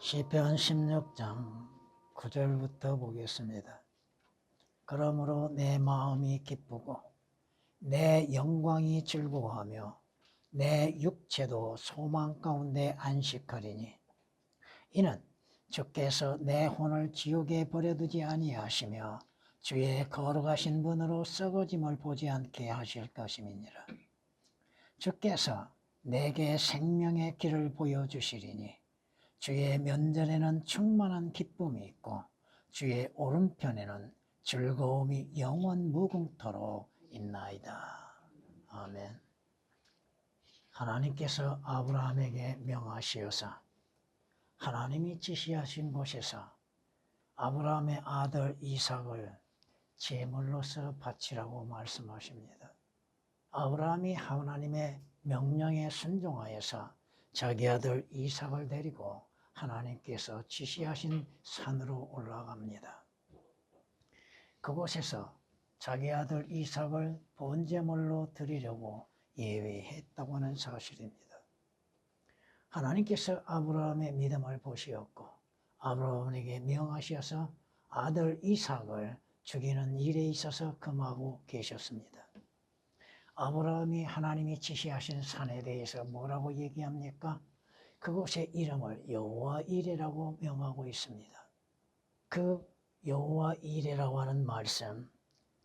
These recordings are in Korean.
시편 16장 9절부터 보겠습니다. 그러므로 내 마음이 기쁘고 내 영광이 즐거워하며 내 육체도 소망 가운데 안식하리니 이는 주께서 내 혼을 지옥에 버려두지 아니하시며 주의 거룩하신 분으로 썩어짐을 보지 않게 하실 것임이니라. 주께서 내게 생명의 길을 보여주시리니 주의 면전에는 충만한 기쁨이 있고 주의 오른편에는 즐거움이 영원 무궁토록 있나이다. 아멘. 하나님께서 아브라함에게 명하시어서 하나님이 지시하신 곳에서 아브라함의 아들 이삭을 제물로서 바치라고 말씀하십니다. 아브라함이 하나님의 명령에 순종하여서 자기 아들 이삭을 데리고 하나님께서 지시하신 산으로 올라갑니다. 그곳에서 자기 아들 이삭을 번제물로 드리려고 예외했다고 하는 사실입니다. 하나님께서 아브라함의 믿음을 보시었고 아브라함에게 명하셔서 아들 이삭을 죽이는 일에 있어서 금하고 계셨습니다. 아브라함이 하나님이 지시하신 산에 대해서 뭐라고 얘기합니까? 그곳의 이름을 여호와 이레라고 명하고 있습니다. 그 여호와 이레라고 하는 말씀,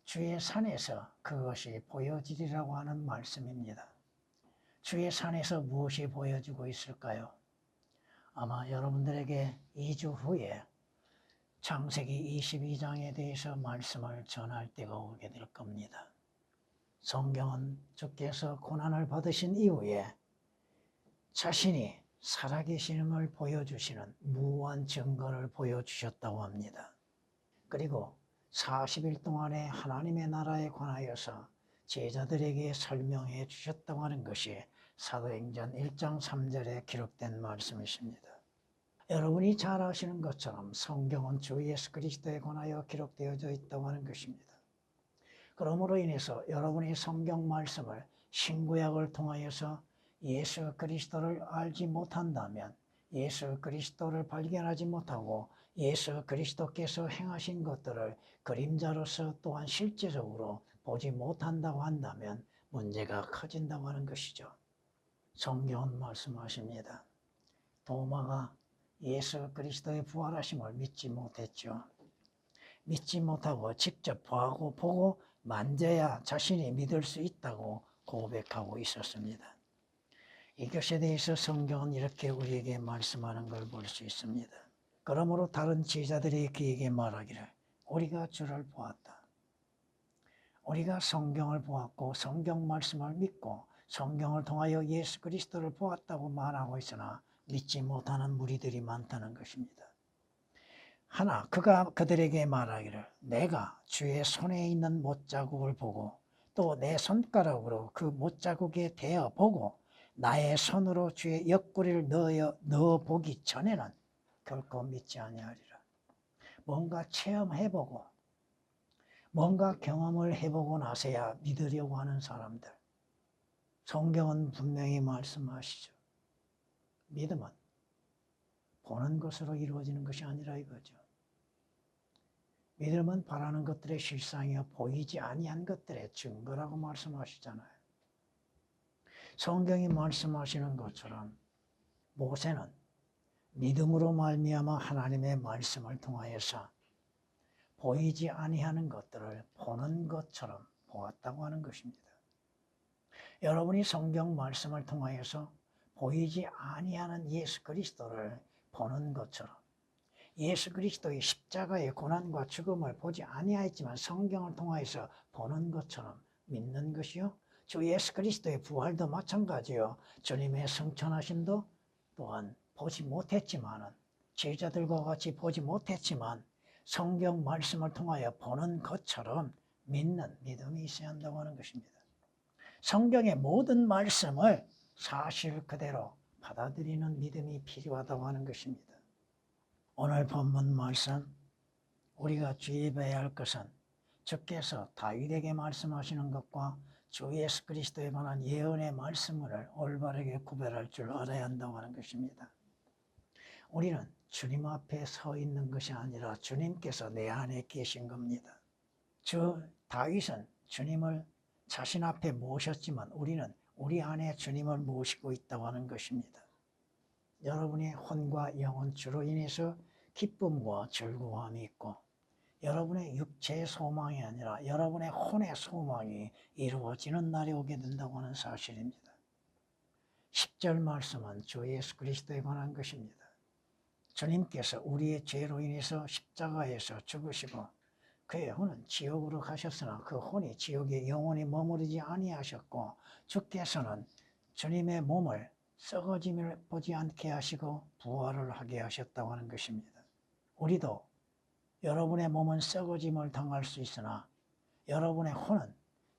주의 산에서 그것이 보여지리라고 하는 말씀입니다. 주의 산에서 무엇이 보여지고 있을까요? 아마 여러분들에게 2주 후에 창세기 22장에 대해서 말씀을 전할 때가 오게 될 겁니다. 성경은 주께서 고난을 받으신 이후에 자신이 살아계심을 보여주시는 무한 증거를 보여주셨다고 합니다. 그리고 40일 동안에 하나님의 나라에 관하여서 제자들에게 설명해 주셨다고 하는 것이 사도행전 1장 3절에 기록된 말씀이십니다. 여러분이 잘 아시는 것처럼 성경은 주 예수 그리스도에 관하여 기록되어져 있다고 하는 것입니다. 그러므로 인해서 여러분이 성경 말씀을 신구약을 통하여서 예수 그리스도를 알지 못한다면 예수 그리스도를 발견하지 못하고 예수 그리스도께서 행하신 것들을 그림자로서 또한 실제적으로 보지 못한다고 한다면 문제가 커진다고 하는 것이죠. 성경은 말씀하십니다. 도마가 예수 그리스도의 부활하심을 믿지 못했죠. 믿지 못하고 직접 보고 만져야 자신이 믿을 수 있다고 고백하고 있었습니다. 이것에 대해서 성경은 이렇게 우리에게 말씀하는 걸 볼 수 있습니다. 그러므로 다른 제자들이 그에게 말하기를 우리가 주를 보았다. 우리가 성경을 보았고 성경 말씀을 믿고 성경을 통하여 예수 그리스도를 보았다고 말하고 있으나 믿지 못하는 무리들이 많다는 것입니다. 하나 그가 그들에게 말하기를 내가 주의 손에 있는 못자국을 보고 또 내 손가락으로 그 못자국에 대어 보고 나의 손으로 주의 옆구리를 넣어 보기 전에는 결코 믿지 아니하리라. 뭔가 체험해보고 뭔가 경험을 해보고 나서야 믿으려고 하는 사람들. 성경은 분명히 말씀하시죠. 믿음은 보는 것으로 이루어지는 것이 아니라 이거죠. 믿음은 바라는 것들의 실상이요 보이지 아니한 것들의 증거라고 말씀하시잖아요. 성경이 말씀하시는 것처럼 모세는 믿음으로 말미암아 하나님의 말씀을 통하여서 보이지 아니하는 것들을 보는 것처럼 보았다고 하는 것입니다. 여러분이 성경 말씀을 통하여서 보이지 아니하는 예수 그리스도를 보는 것처럼 예수 그리스도의 십자가의 고난과 죽음을 보지 아니하였지만 성경을 통하여서 보는 것처럼 믿는 것이요. 주 예수 그리스도의 부활도 마찬가지요. 주님의 승천하심도 또한 보지 못했지만은 제자들과 같이 보지 못했지만 성경 말씀을 통하여 보는 것처럼 믿는 믿음이 있어야 한다고 하는 것입니다. 성경의 모든 말씀을 사실 그대로 받아들이는 믿음이 필요하다고 하는 것입니다. 오늘 본문 말씀 우리가 주의해야 할 것은 주께서 다윗에게 말씀하시는 것과 주 예수 그리스도에 관한 예언의 말씀을 올바르게 구별할 줄 알아야 한다고 하는 것입니다. 우리는 주님 앞에 서 있는 것이 아니라 주님께서 내 안에 계신 겁니다. 다윗은 주님을 자신 앞에 모셨지만 우리는 우리 안에 주님을 모시고 있다고 하는 것입니다. 여러분의 혼과 영혼 주로 인해서 기쁨과 즐거움이 있고 여러분의 육체의 소망이 아니라 여러분의 혼의 소망이 이루어지는 날이 오게 된다고 하는 사실입니다. 10절 말씀은 주 예수 그리스도에 관한 것입니다. 주님께서 우리의 죄로 인해서 십자가에서 죽으시고 그의 혼은 지옥으로 가셨으나 그 혼이 지옥에 영원히 머무르지 아니하셨고 주께서는 주님의 몸을 썩어짐을 보지 않게 하시고 부활을 하게 하셨다고 하는 것입니다. 우리도 여러분의 몸은 썩어짐을 당할 수 있으나 여러분의 혼은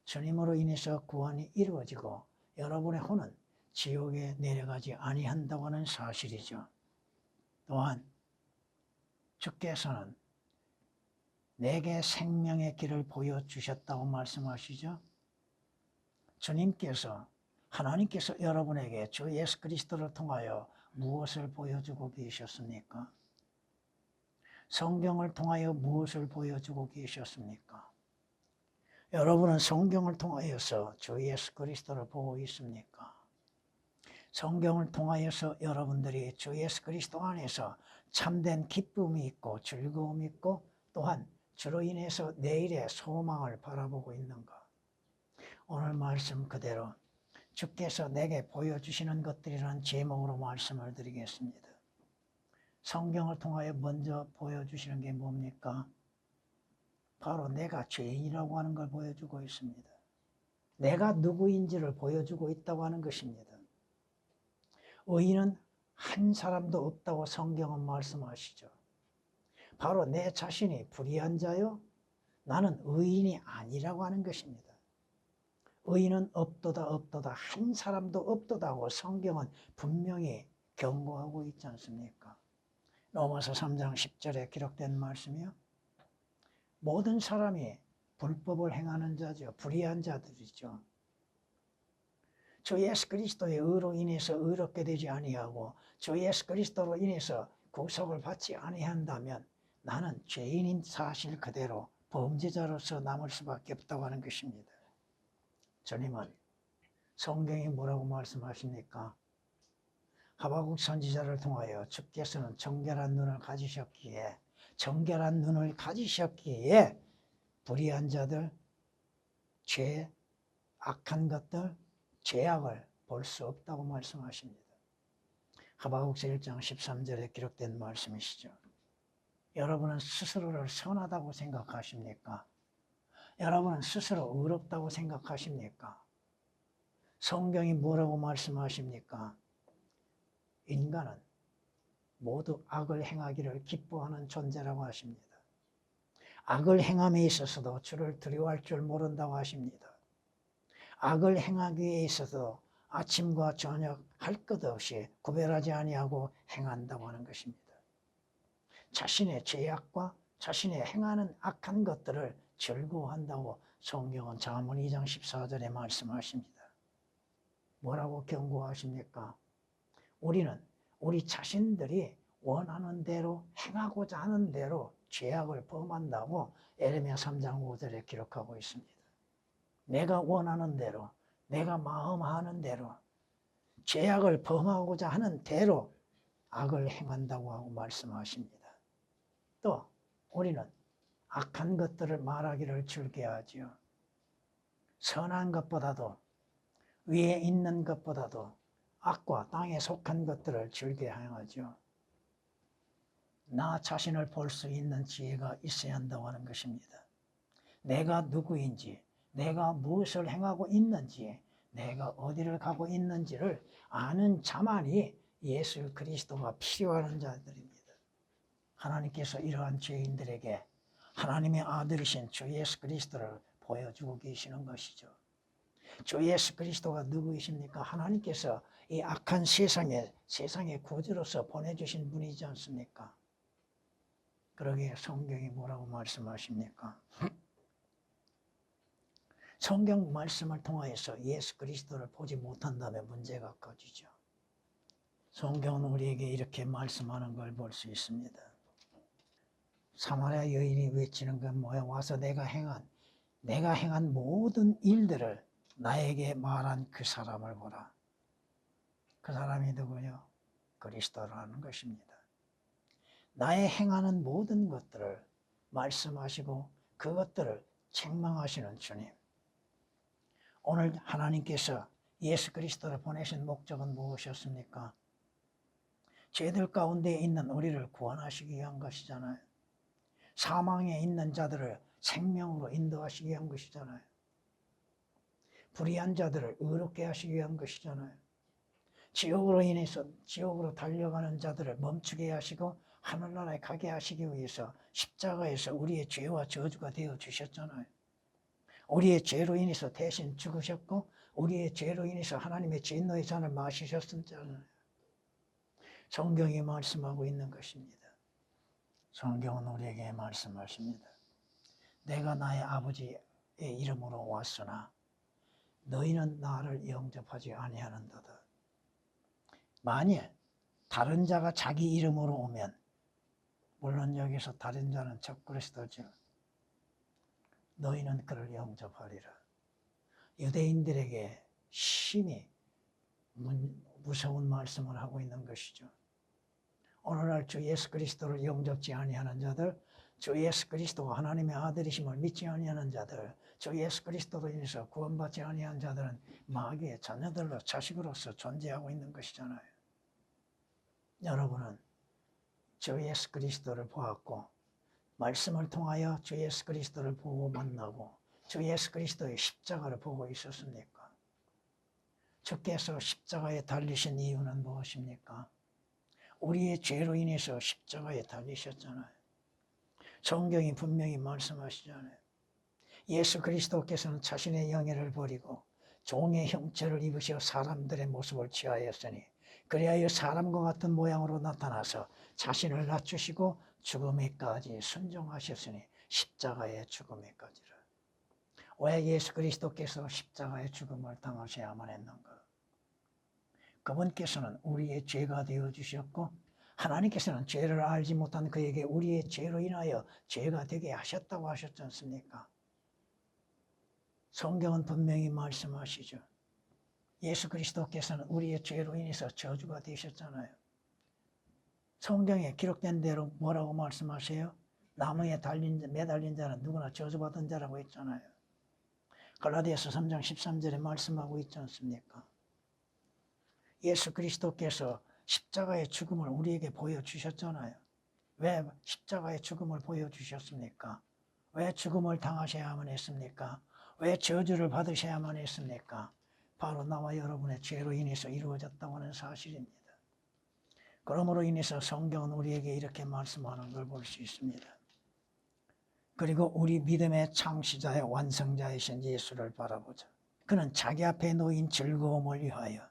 주님으로 인해서 구원이 이루어지고 여러분의 혼은 지옥에 내려가지 아니한다고 하는 사실이죠. 또한 주께서는 내게 생명의 길을 보여주셨다고 말씀하시죠. 주님께서 하나님께서 여러분에게 주 예수 그리스도를 통하여 무엇을 보여주고 계셨습니까? 성경을 통하여 무엇을 보여주고 계셨습니까? 여러분은 성경을 통하여서 주 예수 그리스도를 보고 있습니까? 성경을 통하여서 여러분들이 주 예수 그리스도 안에서 참된 기쁨이 있고 즐거움이 있고 또한 주로 인해서 내일의 소망을 바라보고 있는가? 오늘 말씀 그대로 주께서 내게 보여주시는 것들이라는 제목으로 말씀을 드리겠습니다. 성경을 통하여 먼저 보여주시는 게 뭡니까? 바로 내가 죄인이라고 하는 걸 보여주고 있습니다. 내가 누구인지를 보여주고 있다고 하는 것입니다. 의인은 한 사람도 없다고 성경은 말씀하시죠. 바로 내 자신이 불의한 자요 나는 의인이 아니라고 하는 것입니다. 의인은 없도다 없도다 한 사람도 없도다고 성경은 분명히 경고하고 있지 않습니까? 로마서 3장 10절에 기록된 말씀이요. 모든 사람이 불법을 행하는 자죠. 불의한 자들이죠. 주 예수 그리스도의 의로 인해서 의롭게 되지 아니하고 주 예수 그리스도로 인해서 구속을 받지 아니한다면 나는 죄인인 사실 그대로 범죄자로서 남을 수밖에 없다고 하는 것입니다. 주님은 성경이 뭐라고 말씀하십니까? 하박국 선지자를 통하여 주께서는 정결한 눈을 가지셨기에 불의한 자들, 죄, 악한 것들, 죄악을 볼 수 없다고 말씀하십니다. 하박국서 1장 13절에 기록된 말씀이시죠. 여러분은 스스로를 선하다고 생각하십니까? 여러분은 스스로 의롭다고 생각하십니까? 성경이 뭐라고 말씀하십니까? 인간은 모두 악을 행하기를 기뻐하는 존재라고 하십니다. 악을 행함에 있어서도 주를 두려워할 줄 모른다고 하십니다. 악을 행하기에 있어서 아침과 저녁 할 것 없이 구별하지 아니하고 행한다고 하는 것입니다. 자신의 죄악과 자신의 행하는 악한 것들을 즐거워한다고 성경은 잠언 2장 14절에 말씀하십니다. 뭐라고 경고하십니까? 우리는 우리 자신들이 원하는 대로 행하고자 하는 대로 죄악을 범한다고 에레미야 3장 5절에 기록하고 있습니다. 내가 원하는 대로, 내가 마음하는 대로, 죄악을 범하고자 하는 대로 악을 행한다고 하고 말씀하십니다. 또 우리는 악한 것들을 말하기를 즐겨하지요. 선한 것보다도 위에 있는 것보다도 악과 땅에 속한 것들을 즐겨 행하죠. 나 자신을 볼 수 있는 지혜가 있어야 한다고 하는 것입니다. 내가 누구인지, 내가 무엇을 행하고 있는지, 내가 어디를 가고 있는지를 아는 자만이 예수 그리스도가 필요한 자들입니다. 하나님께서 이러한 죄인들에게 하나님의 아들이신 주 예수 그리스도를 보여주고 계시는 것이죠. 주 예수 그리스도가 누구이십니까? 하나님께서 이 악한 세상의 구주로서 보내주신 분이지 않습니까? 그러기에 성경이 뭐라고 말씀하십니까? 성경 말씀을 통하여서 예수 그리스도를 보지 못한다면 문제가 커지죠. 성경은 우리에게 이렇게 말씀하는 걸 볼 수 있습니다. 사마리아 여인이 외치는 건 뭐야? 와서 내가 행한 모든 일들을 나에게 말한 그 사람을 보라. 그 사람이 누구요? 그리스도라는 것입니다. 나의 행하는 모든 것들을 말씀하시고 그것들을 책망하시는 주님. 오늘 하나님께서 예수 그리스도를 보내신 목적은 무엇이었습니까? 죄들 가운데 있는 우리를 구원하시기 위한 것이잖아요. 사망에 있는 자들을 생명으로 인도하시기 위한 것이잖아요. 불의한 자들을 의롭게 하시기 위한 것이잖아요. 지옥으로 인해서 지옥으로 달려가는 자들을 멈추게 하시고 하늘나라에 가게 하시기 위해서 십자가에서 우리의 죄와 저주가 되어 주셨잖아요. 우리의 죄로 인해서 대신 죽으셨고 우리의 죄로 인해서 하나님의 진노의 잔을 마시셨잖아요. 성경이 말씀하고 있는 것입니다. 성경은 우리에게 말씀하십니다. 내가 나의 아버지의 이름으로 왔으나 너희는 나를 영접하지 아니하는도다. 만일 다른 자가 자기 이름으로 오면, 물론 여기서 다른 자는 적 그리스도죠. 너희는 그를 영접하리라. 유대인들에게 심히 무서운 말씀을 하고 있는 것이죠. 오늘날 주 예수 그리스도를 영접지 아니하는 자들, 주 예수 그리스도가 하나님의 아들이심을 믿지 아니하는 자들, 주 예수 그리스도로 인해서 구원받지 아니한 자들은 마귀의 자녀들로 자식으로서 존재하고 있는 것이잖아요. 여러분은 주 예수 그리스도를 보았고 말씀을 통하여 주 예수 그리스도를 보고 만나고 주 예수 그리스도의 십자가를 보고 있었습니까? 주께서 십자가에 달리신 이유는 무엇입니까? 우리의 죄로 인해서 십자가에 달리셨잖아요. 성경이 분명히 말씀하시잖아요. 예수 그리스도께서는 자신의 영예를 버리고 종의 형체를 입으시어 사람들의 모습을 취하였으니 그리하여 사람과 같은 모양으로 나타나서 자신을 낮추시고 죽음에까지 순종하셨으니 십자가의 죽음에까지를. 왜 예수 그리스도께서 십자가의 죽음을 당하셔야만 했는가? 그분께서는 우리의 죄가 되어주셨고 하나님께서는 죄를 알지 못한 그에게 우리의 죄로 인하여 죄가 되게 하셨다고 하셨지 않습니까? 성경은 분명히 말씀하시죠. 예수 그리스도께서는 우리의 죄로 인해서 저주가 되셨잖아요. 성경에 기록된 대로 뭐라고 말씀하세요? 나무에 매달린 자는 누구나 저주받은 자라고 했잖아요. 갈라디아서 3장 13절에 말씀하고 있지 않습니까? 예수 그리스도께서 십자가의 죽음을 우리에게 보여주셨잖아요. 왜 십자가의 죽음을 보여주셨습니까? 왜 죽음을 당하셔야만 했습니까? 왜 저주를 받으셔야만 했습니까? 바로 나와 여러분의 죄로 인해서 이루어졌다고 하는 사실입니다. 그러므로 인해서 성경은 우리에게 이렇게 말씀하는 걸 볼 수 있습니다. 그리고 우리 믿음의 창시자의 완성자이신 예수를 바라보자. 그는 자기 앞에 놓인 즐거움을 위하여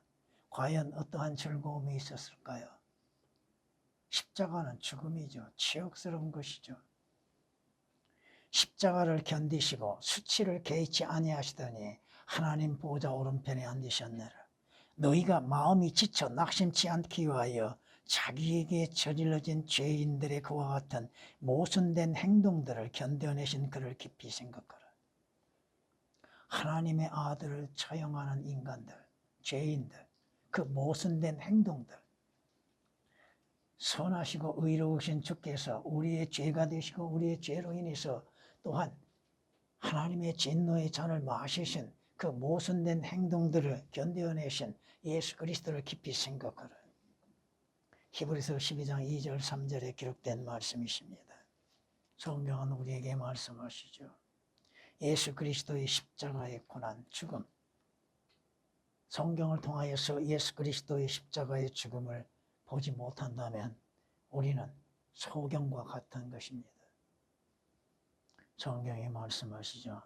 과연 어떠한 즐거움이 있었을까요? 십자가는 죽음이죠. 치욕스러운 것이죠. 십자가를 견디시고 수치를 개의치 아니하시더니 하나님 보좌 오른편에 앉으셨느라. 너희가 마음이 지쳐 낙심치 않기 위하여 자기에게 저질러진 죄인들의 그와 같은 모순된 행동들을 견뎌내신 그를 깊이 생각하라. 하나님의 아들을 처형하는 인간들, 죄인들, 그 모순된 행동들, 선하시고 의로우신 주께서 우리의 죄가 되시고 우리의 죄로 인해서 또한 하나님의 진노의 잔을 마시신 그 모순된 행동들을 견뎌내신 예수 그리스도를 깊이 생각하라. 히브리서 12장 2절 3절에 기록된 말씀이십니다. 성경은 우리에게 말씀하시죠. 예수 그리스도의 십자가의 고난, 죽음, 성경을 통하여서 예수 그리스도의 십자가의 죽음을 보지 못한다면 우리는 소경과 같은 것입니다. 성경이 말씀하시죠.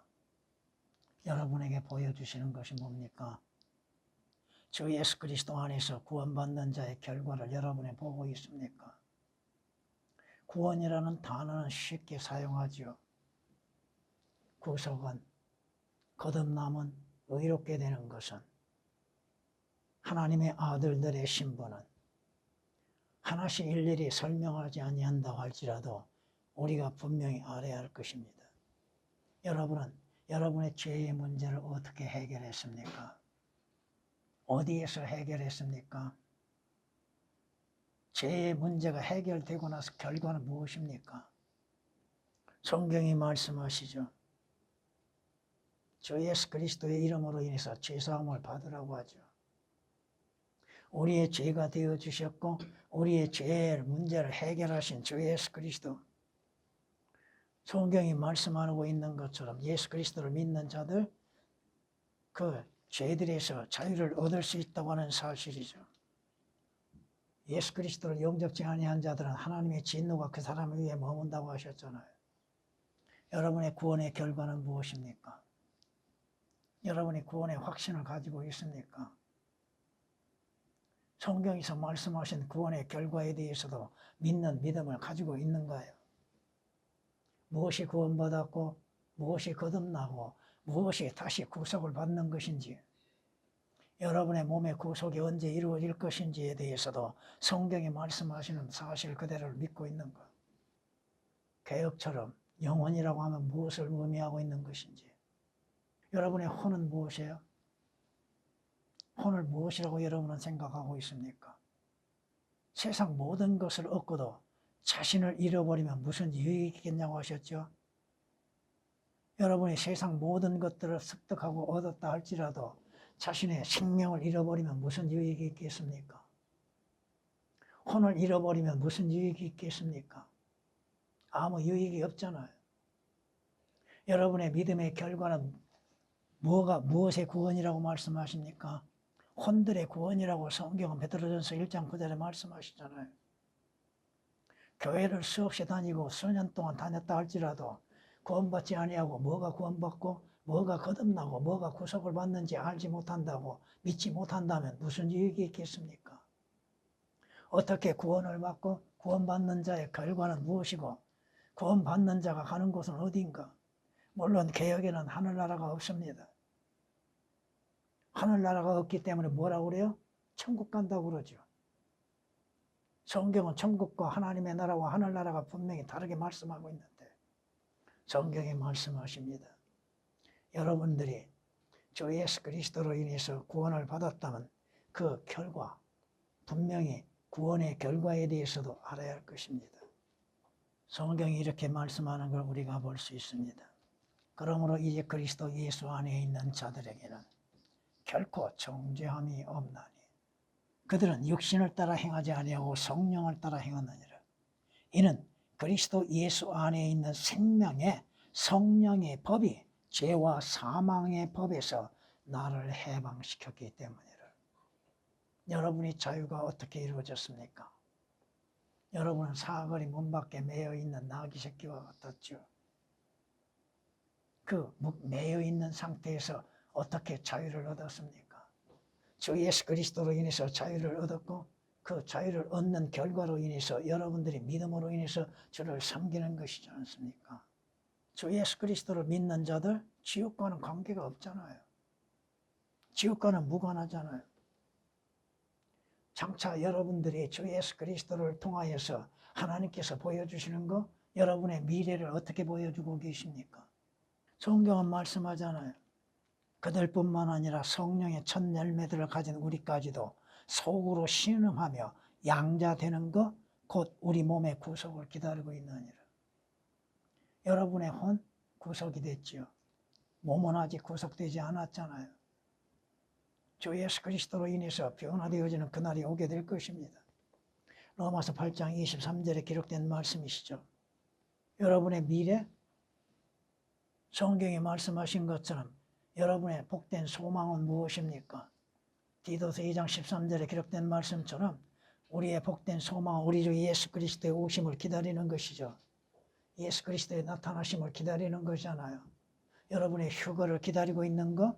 여러분에게 보여주시는 것이 뭡니까? 주 예수 그리스도 안에서 구원받는 자의 결과를 여러분이 보고 있습니까? 구원이라는 단어는 쉽게 사용하죠. 구속은, 거듭남은, 의롭게 되는 것은, 하나님의 아들들의 신분은 하나씩 일일이 설명하지 아니한다고 할지라도 우리가 분명히 알아야 할 것입니다. 여러분은 여러분의 죄의 문제를 어떻게 해결했습니까? 어디에서 해결했습니까? 죄의 문제가 해결되고 나서 결과는 무엇입니까? 성경이 말씀하시죠. 주 예수 그리스도의 이름으로 인해서 죄사함을 받으라고 하죠. 우리의 죄가 되어 주셨고 우리의 죄의 문제를 해결하신 주 예수 그리스도. 성경이 말씀하고 있는 것처럼 예수 그리스도를 믿는 자들 그 죄들에서 자유를 얻을 수 있다고 하는 사실이죠. 예수 그리스도를 영접지 아니한 자들은 하나님의 진노가 그 사람 위에 머문다고 하셨잖아요. 여러분의 구원의 결과는 무엇입니까? 여러분이 구원의 확신을 가지고 있습니까? 성경에서 말씀하신 구원의 결과에 대해서도 믿는 믿음을 가지고 있는가요? 무엇이 구원받았고 무엇이 거듭나고 무엇이 다시 구속을 받는 것인지 여러분의 몸의 구속이 언제 이루어질 것인지에 대해서도 성경이 말씀하시는 사실 그대로를 믿고 있는 것. 개혁처럼 영혼이라고 하면 무엇을 의미하고 있는 것인지 여러분의 혼은 무엇이에요? 혼을 무엇이라고 여러분은 생각하고 있습니까? 세상 모든 것을 얻고도 자신을 잃어버리면 무슨 유익이 있겠냐고 하셨죠? 여러분이 세상 모든 것들을 습득하고 얻었다 할지라도 자신의 생명을 잃어버리면 무슨 유익이 있겠습니까? 혼을 잃어버리면 무슨 유익이 있겠습니까? 아무 유익이 없잖아요. 여러분의 믿음의 결과는 무엇의 구원이라고 말씀하십니까? 혼들의 구원이라고 성경은 베드로전서 1장 9절에 말씀하시잖아요. 교회를 수없이 다니고 수년 동안 다녔다 할지라도 구원받지 아니하고 뭐가 구원받고 뭐가 거듭나고 뭐가 구속을 받는지 알지 못한다고 믿지 못한다면 무슨 유익이 있겠습니까? 어떻게 구원을 받고 구원받는 자의 결과는 무엇이고 구원받는 자가 가는 곳은 어디인가? 물론 개혁에는 하늘나라가 없습니다. 하늘나라가 없기 때문에 뭐라고 그래요? 천국 간다고 그러죠. 성경은 천국과 하나님의 나라와 하늘나라가 분명히 다르게 말씀하고 있는데 성경이 말씀하십니다. 여러분들이 주 예수 그리스도로 인해서 구원을 받았다면 그 결과, 분명히 구원의 결과에 대해서도 알아야 할 것입니다. 성경이 이렇게 말씀하는 걸 우리가 볼 수 있습니다. 그러므로 이제 그리스도 예수 안에 있는 자들에게는 결코 정죄함이 없나니 그들은 육신을 따라 행하지 아니하고 성령을 따라 행하느니라. 이는 그리스도 예수 안에 있는 생명의 성령의 법이 죄와 사망의 법에서 나를 해방시켰기 때문이라. 여러분의 자유가 어떻게 이루어졌습니까? 여러분은 사거리 문 밖에 매여 있는 나귀 새끼와 같았죠. 그 매여 있는 상태에서 어떻게 자유를 얻었습니까? 주 예수 그리스도로 인해서 자유를 얻었고 그 자유를 얻는 결과로 인해서 여러분들이 믿음으로 인해서 주를 섬기는 것이지 않습니까? 주 예수 그리스도를 믿는 자들 지옥과는 관계가 없잖아요. 지옥과는 무관하잖아요. 장차 여러분들이 주 예수 그리스도를 통하여서 하나님께서 보여주시는 거 여러분의 미래를 어떻게 보여주고 계십니까? 성경은 말씀하잖아요. 그들뿐만 아니라 성령의 첫 열매들을 가진 우리까지도 속으로 신음하며 양자되는 것 곧 우리 몸의 구속을 기다리고 있느니라. 여러분의 혼 구속이 됐지요. 몸은 아직 구속되지 않았잖아요. 주 예수 그리스도로 인해서 변화되어지는 그날이 오게 될 것입니다. 로마서 8장 23절에 기록된 말씀이시죠. 여러분의 미래, 성경이 말씀하신 것처럼 여러분의 복된 소망은 무엇입니까? 디도서 2장 13절에 기록된 말씀처럼 우리의 복된 소망은 우리 주 예수 그리스도의 오심을 기다리는 것이죠. 예수 그리스도의 나타나심을 기다리는 것이잖아요. 여러분의 휴거를 기다리고 있는 것,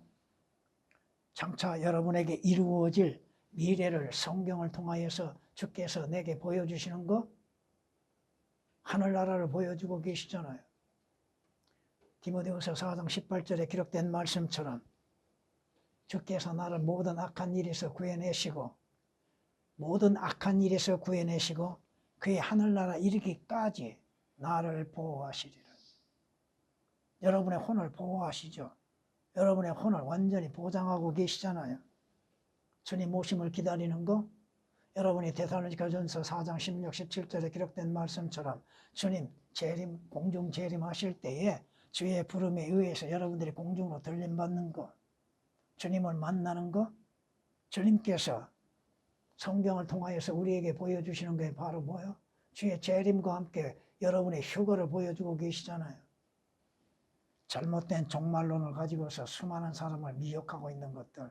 장차 여러분에게 이루어질 미래를 성경을 통하여서 주께서 내게 보여주시는 것, 하늘나라를 보여주고 계시잖아요. 디모데후서 4장 18절에 기록된 말씀처럼 주께서 나를 모든 악한 일에서 구해내시고 모든 악한 일에서 구해내시고 그의 하늘나라 이르기까지 나를 보호하시리라. 여러분의 혼을 보호하시죠. 여러분의 혼을 완전히 보장하고 계시잖아요. 주님 오심을 기다리는 거, 여러분이 데살로니가전서 4장 16, 17절에 기록된 말씀처럼 주님 재림, 공중 재림하실 때에 주의 부름에 의해서 여러분들이 공중으로 들림받는 거, 주님을 만나는 거, 주님께서 성경을 통하여서 우리에게 보여주시는 게 바로 뭐예요? 주의 재림과 함께 여러분의 휴거를 보여주고 계시잖아요. 잘못된 종말론을 가지고서 수많은 사람을 미혹하고 있는 것들,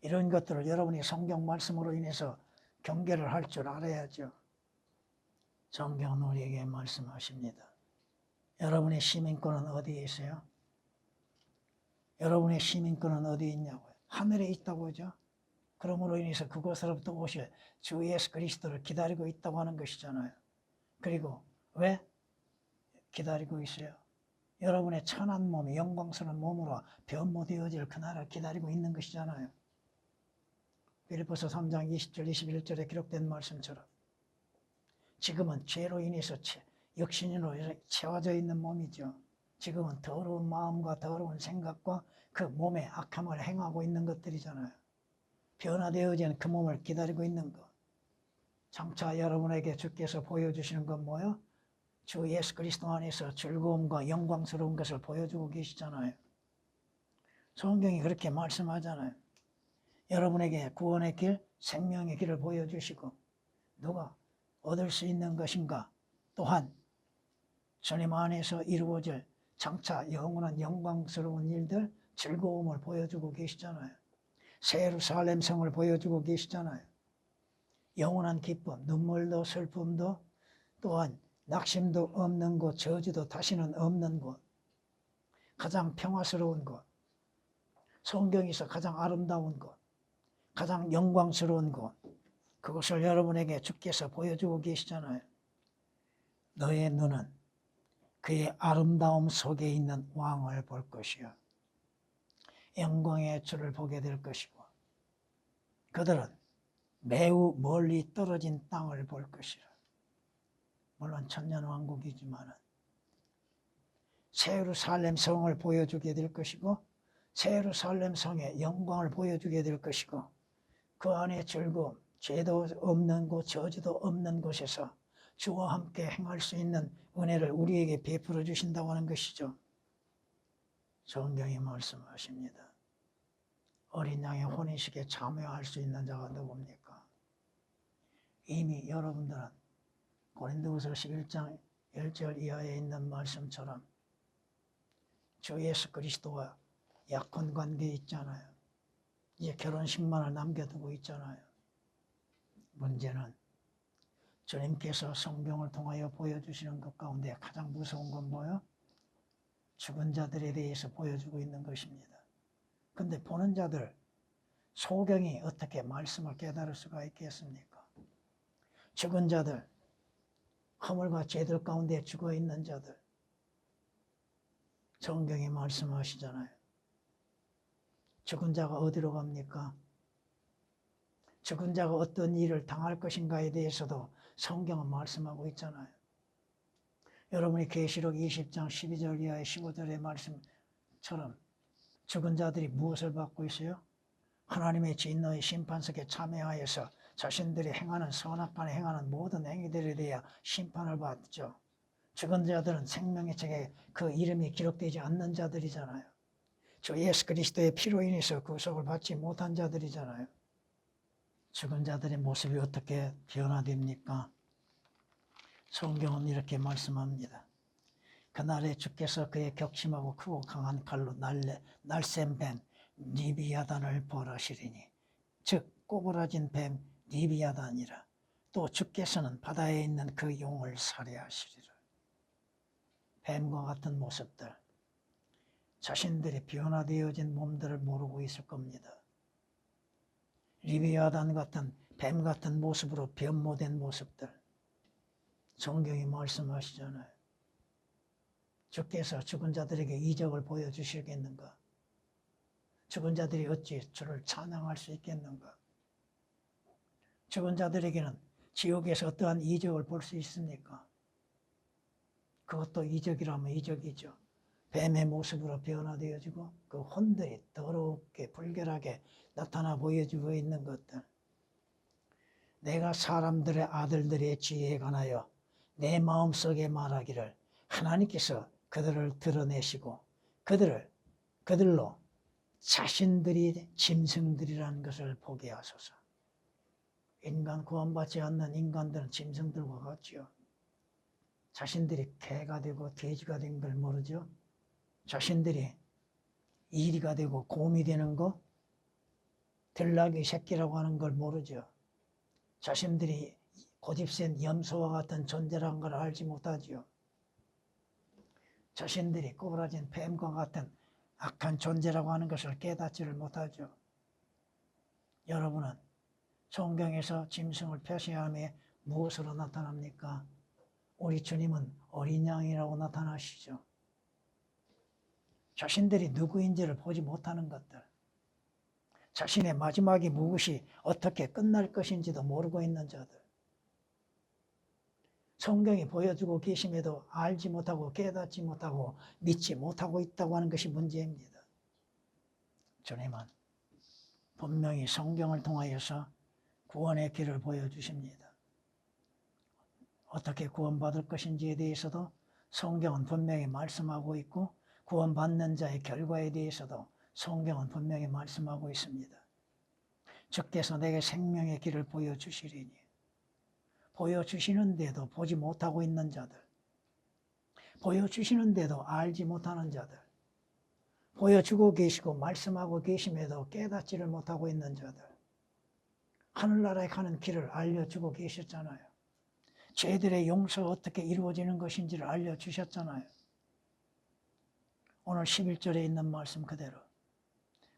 이런 것들을 여러분이 성경 말씀으로 인해서 경계를 할 줄 알아야죠. 성경은 우리에게 말씀하십니다. 여러분의 시민권은 어디에 있어요? 여러분의 시민권은 어디에 있냐고요? 하늘에 있다고 하죠. 그러므로 인해서 그곳으로부터 오실 주 예수 그리스도를 기다리고 있다고 하는 것이잖아요. 그리고 왜 기다리고 있어요? 여러분의 천한 몸이 영광스러운 몸으로 변모되어질 그날을 기다리고 있는 것이잖아요. 빌립보서 3장 20절 21절에 기록된 말씀처럼 지금은 죄로 인해서 육신으로 채워져 있는 몸이죠. 지금은 더러운 마음과 더러운 생각과 그 몸의 악함을 행하고 있는 것들이잖아요. 변화되어진 그 몸을 기다리고 있는 것. 장차 여러분에게 주께서 보여주시는 건 뭐예요? 주 예수 그리스도 안에서 즐거움과 영광스러운 것을 보여주고 계시잖아요. 성경이 그렇게 말씀하잖아요. 여러분에게 구원의 길, 생명의 길을 보여주시고 누가 얻을 수 있는 것인가? 또한 주님 안에서 이루어질 장차 영원한 영광스러운 일들, 즐거움을 보여주고 계시잖아요. 새 예루살렘 성을 보여주고 계시잖아요. 영원한 기쁨, 눈물도 슬픔도 또한 낙심도 없는 곳, 저주도 다시는 없는 곳, 가장 평화스러운 곳, 성경에서 가장 아름다운 곳, 가장 영광스러운 곳, 그것을 여러분에게 주께서 보여주고 계시잖아요. 너의 눈은 그의 아름다움 속에 있는 왕을 볼 것이요 영광의 주를 보게 될 것이고 그들은 매우 멀리 떨어진 땅을 볼 것이라. 물론 천년왕국이지만 새 예루살렘 성을 보여주게 될 것이고 새 예루살렘 성의 영광을 보여주게 될 것이고 그 안에 즐거움, 죄도 없는 곳, 저주도 없는 곳에서 주와 함께 행할 수 있는 은혜를 우리에게 베풀어 주신다고 하는 것이죠. 성경이 말씀하십니다. 어린 양의 혼인식에 참여할 수 있는 자가 누굽니까? 이미 여러분들은 고린도후서 11장 1절 이하에 있는 말씀처럼 주 예수 그리스도와 약혼 관계에 있잖아요. 이제 결혼식만을 남겨두고 있잖아요. 문제는 주님께서 성경을 통하여 보여주시는 것 가운데 가장 무서운 건 뭐예요? 죽은 자들에 대해서 보여주고 있는 것입니다. 근데 보는 자들, 소경이 어떻게 말씀을 깨달을 수가 있겠습니까? 죽은 자들, 허물과 죄들 가운데 죽어 있는 자들, 성경이 말씀하시잖아요. 죽은 자가 어디로 갑니까? 죽은 자가 어떤 일을 당할 것인가에 대해서도 성경은 말씀하고 있잖아요. 여러분이 계시록 20장 12절 이하의 15절의 말씀처럼 죽은 자들이 무엇을 받고 있어요? 하나님의 진노의 심판석에 참여하여서 자신들이 행하는 선악간에 행하는 모든 행위들에 대해 심판을 받죠. 죽은 자들은 생명의 책에 그 이름이 기록되지 않는 자들이잖아요. 주 예수 그리스도의 피로 인해서 구속을 받지 못한 자들이잖아요. 죽은 자들의 모습이 어떻게 변화됩니까? 성경은 이렇게 말씀합니다. 그날에 주께서 그의 격심하고 크고 강한 칼로 날쌘 뱀 니비야단을 벌하시리니 즉 꼬부라진 뱀 니비야단이라. 또 주께서는 바다에 있는 그 용을 살해하시리라. 뱀과 같은 모습들, 자신들이 변화되어진 몸들을 모르고 있을 겁니다. 리비아단 같은 뱀 같은 모습으로 변모된 모습들, 성경이 말씀하시잖아요. 주께서 죽은 자들에게 이적을 보여주시겠는가? 죽은 자들이 어찌 주를 찬양할 수 있겠는가? 죽은 자들에게는 지옥에서 어떠한 이적을 볼 수 있습니까? 그것도 이적이라면 이적이죠. 뱀의 모습으로 변화되어지고 그 혼들이 더럽게 불결하게 나타나 보여주고 있는 것들. 내가 사람들의 아들들의 지혜에 관하여 내 마음속에 말하기를 하나님께서 그들을 드러내시고 그들로 자신들이 짐승들이라는 것을 보게 하소서. 인간 구원받지 않는 인간들은 짐승들과 같지요. 자신들이 개가 되고 돼지가 된 걸 모르죠. 자신들이 이리가 되고 곰이 되는 거, 들나귀 새끼라고 하는 걸 모르죠. 자신들이 고집센 염소와 같은 존재라는 걸 알지 못하지요. 자신들이 꼬부라진 뱀과 같은 악한 존재라고 하는 것을 깨닫지를 못하죠. 여러분은 성경에서 짐승을 표시함에 무엇으로 나타납니까? 우리 주님은 어린 양이라고 나타나시죠. 자신들이 누구인지를 보지 못하는 것들, 자신의 마지막이 무엇이 어떻게 끝날 것인지도 모르고 있는 자들, 성경이 보여주고 계심에도 알지 못하고 깨닫지 못하고 믿지 못하고 있다고 하는 것이 문제입니다. 주님은 분명히 성경을 통하여서 구원의 길을 보여주십니다. 어떻게 구원받을 것인지에 대해서도 성경은 분명히 말씀하고 있고 구원받는 자의 결과에 대해서도 성경은 분명히 말씀하고 있습니다. 주께서 내게 생명의 길을 보여주시리니, 보여주시는데도 보지 못하고 있는 자들, 보여주시는데도 알지 못하는 자들, 보여주고 계시고 말씀하고 계심에도 깨닫지를 못하고 있는 자들, 하늘나라에 가는 길을 알려주고 계셨잖아요. 죄들의 용서가 어떻게 이루어지는 것인지를 알려주셨잖아요. 오늘 11절에 있는 말씀 그대로.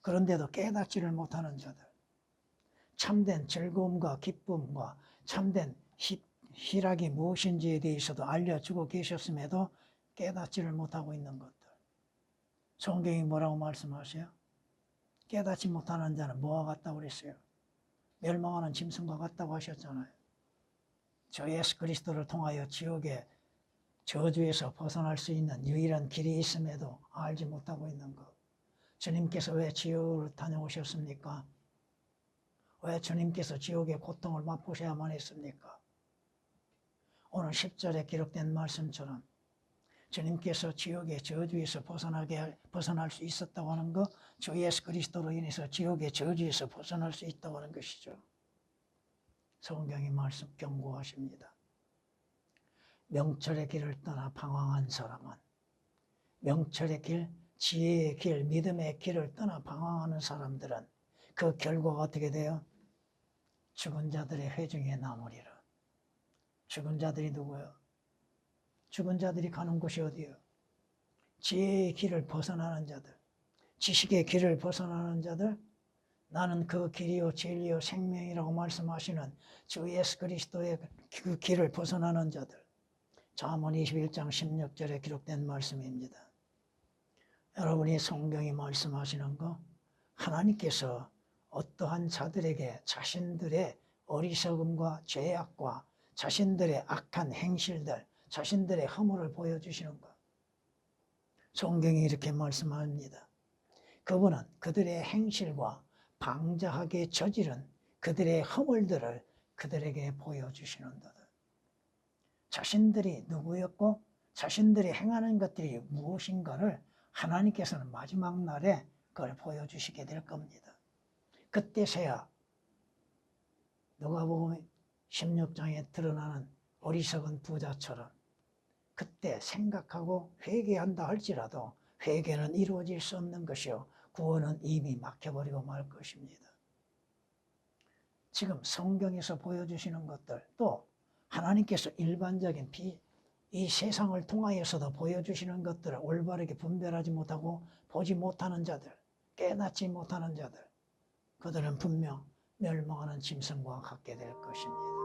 그런데도 깨닫지를 못하는 자들, 참된 즐거움과 기쁨과 참된 희락이 무엇인지에 대해서도 알려주고 계셨음에도 깨닫지를 못하고 있는 것들. 성경이 뭐라고 말씀하세요? 깨닫지 못하는 자는 뭐와 같다고 그랬어요? 멸망하는 짐승과 같다고 하셨잖아요. 저 예수 그리스도를 통하여 지옥의 저주에서 벗어날 수 있는 유일한 길이 있음에도 알지 못하고 있는 것. 주님께서 왜 지옥을 다녀오셨습니까? 왜 주님께서 지옥의 고통을 맛보셔야만 했습니까? 오늘 10절에 기록된 말씀처럼 주님께서 지옥의 저주에서 벗어날 수 있었다고 하는 것, 주 예수 그리스도로 인해서 지옥의 저주에서 벗어날 수 있다고 하는 것이죠. 성경이 말씀 경고하십니다. 명철의 길을 떠나 방황한 사람은, 명철의 길, 지혜의 길, 믿음의 길을 떠나 방황하는 사람들은 그 결과가 어떻게 돼요? 죽은 자들의 회중에 남으리라. 죽은 자들이 누구예요? 죽은 자들이 가는 곳이 어디예요? 지혜의 길을 벗어나는 자들, 지식의 길을 벗어나는 자들, 나는 그 길이요 진리요 생명이라고 말씀하시는 주 예수 그리스도의 그 길을 벗어나는 자들. 잠언 21장 16절에 기록된 말씀입니다. 여러분이 성경이 말씀하시는 거, 하나님께서 어떠한 자들에게 자신들의 어리석음과 죄악과 자신들의 악한 행실들, 자신들의 허물을 보여주시는 것. 성경이 이렇게 말씀합니다. 그분은 그들의 행실과 방자하게 저지른 그들의 허물들을 그들에게 보여주시는도다. 자신들이 누구였고 자신들이 행하는 것들이 무엇인가를 하나님께서는 마지막 날에 그걸 보여주시게 될 겁니다. 그때서야 누가복음 16장에 드러나는 어리석은 부자처럼 그때 생각하고 회개한다 할지라도 회개는 이루어질 수 없는 것이요 구원은 이미 막혀버리고 말 것입니다. 지금 성경에서 보여주시는 것들, 또 하나님께서 일반적인 이 세상을 통하여서도 보여주시는 것들을 올바르게 분별하지 못하고 보지 못하는 자들, 깨닫지 못하는 자들, 그들은 분명 멸망하는 짐승과 같게 될 것입니다.